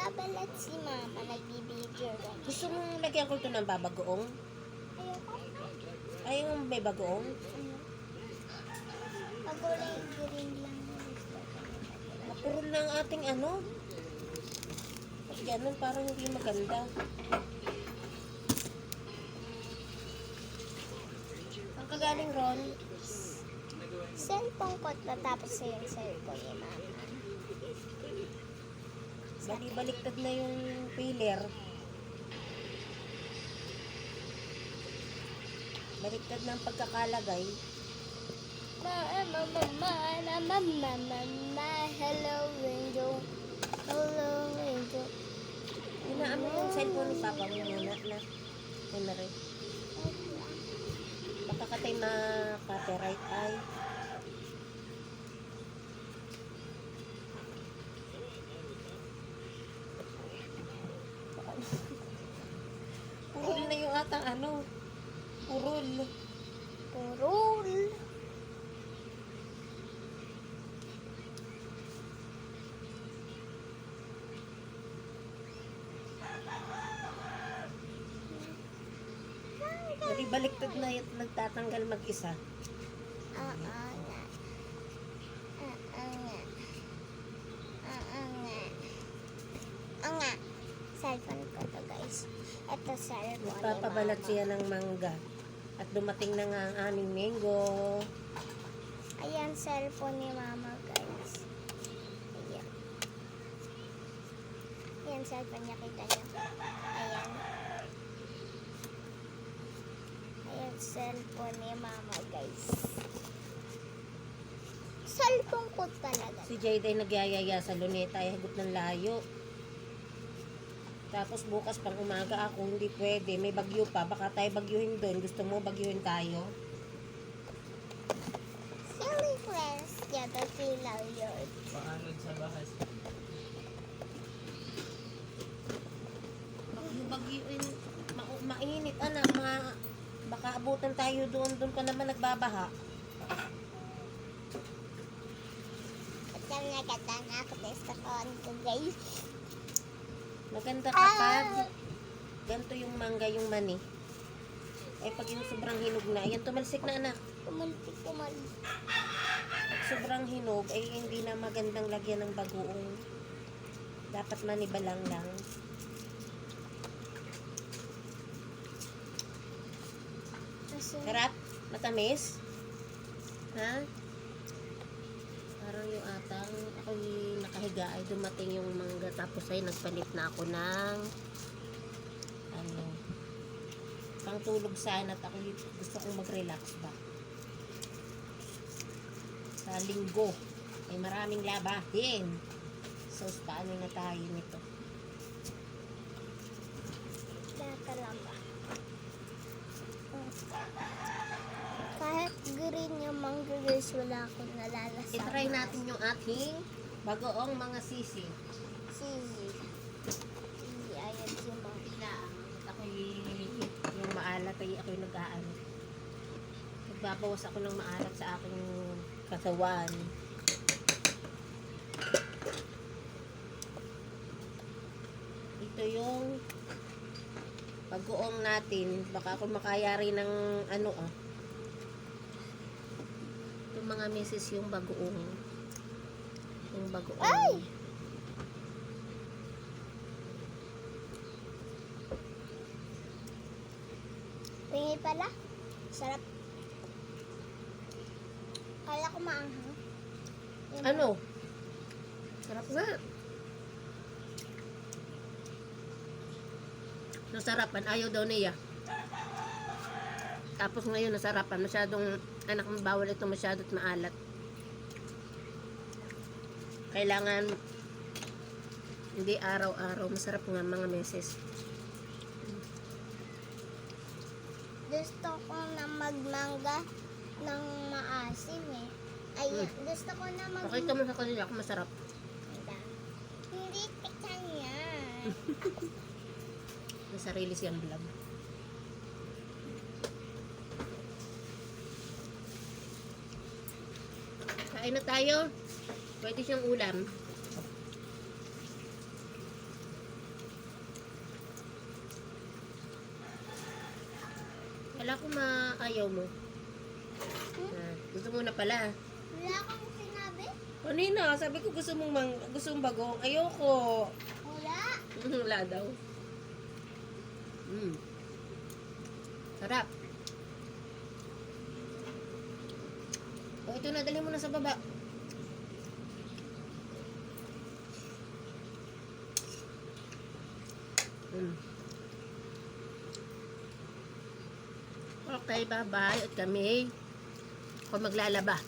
Nagbabalat si mama, nagbibideo rin. Gusto mong lagyan ko ito ng babagoong? Ayoko. Ay, yung may bagoong? Ano? Pagulay green lang. Mapurol na ang ating ano. At ganun, parang hindi maganda. Ang kagaling ron? Cellphone ko tapos yung cellphone ni mama. Bali-baliktad na yung pillar. Baliktad na ang pagkakalagay. Hello, Angel. Hello, Angel. Hinaan mo yung cellphone ni Papa mo muna na. Yun na rin. Baka ka tayo ma-copyright ay. Purol na yung atang ano. Purol. Purul. Baliktad na yung nagtatanggal mag-isa. Nga. Nga. Cellphone ko to, guys. Ito cellphone ni Magpapabalat mama. siya ng mangga. At dumating na nga ang aming mango. Ayan, cellphone ni mama, guys. Ayan. Ayan, cellphone niya. Kita niyo. Ayan. Ayan, cellphone ni mama, guys. Cellphone ko talaga. Si Jade ay nagyayaya sa luneta ay hagot ng layo. Tapos bukas pang umaga ako, hindi pwede. May bagyo pa. Baka tayo bagyuhin doon. Gusto mo bagyuhin tayo? Silly question the pillow yun. Paanod sa bahas. Bagyuhin. Mainit, anak. Baka abutan tayo doon. Doon pa naman nagbabaha. At yung naganda na ako sa konto, guys. Maganda kapag ganito yung mangga yung mani. Eh pag yung sobrang hinog na, ayan tumalsik na anak. Kumalpik. Pag sobrang hinog, ay hindi na magandang lagyan ng bagoong. Dapat manibalang lang. Sarap? Matamis? Ha? Parang yung atang ako'y nakahiga ay dumating yung mangga tapos ay nagpalit na ako ng ano pang tulog sana at ako'y gusto kong mag-relax ba sa linggo ay maraming labahin so paano na tayo nito Nakalamba. Kahit green yung mangga, guys, wala akong nalalasama. itry natin yung ating bagoong mga sisi Sisi. Sisi, ayan si mama. at ako'y yung maalat ay ako'y nag-aano nagbabawas ako ng maalat sa aking katawan ito yung bagoong natin baka ako makayari ng ano yung mga misis yung bagoong Ay! Tingin pala. Sarap. Kala ko maanghang. Yun. ano sarap nga nasarapan ayaw daw niya tapos ngayon nasarapan masyadong anak mo bawal ito masyadot maalat kailangan hindi araw-araw masarap nga mga meses Gusto ko na magmangga ng maasim eh. Ay, gusto ko na pakita mo sa kanila kung masarap Hindi tikman niya. may sarili siyang vlog kain na tayo pwede siyang ulam Kala ko maayaw mo. Gusto mo na pala. Wala kang sinabi? Kanina, sabi ko gusto mong bagong. Ayoko. Wala. Wala daw. Sarap. O, ito na, dali mo na sa baba. Okay, bye-bye. At kami, ako maglalaba.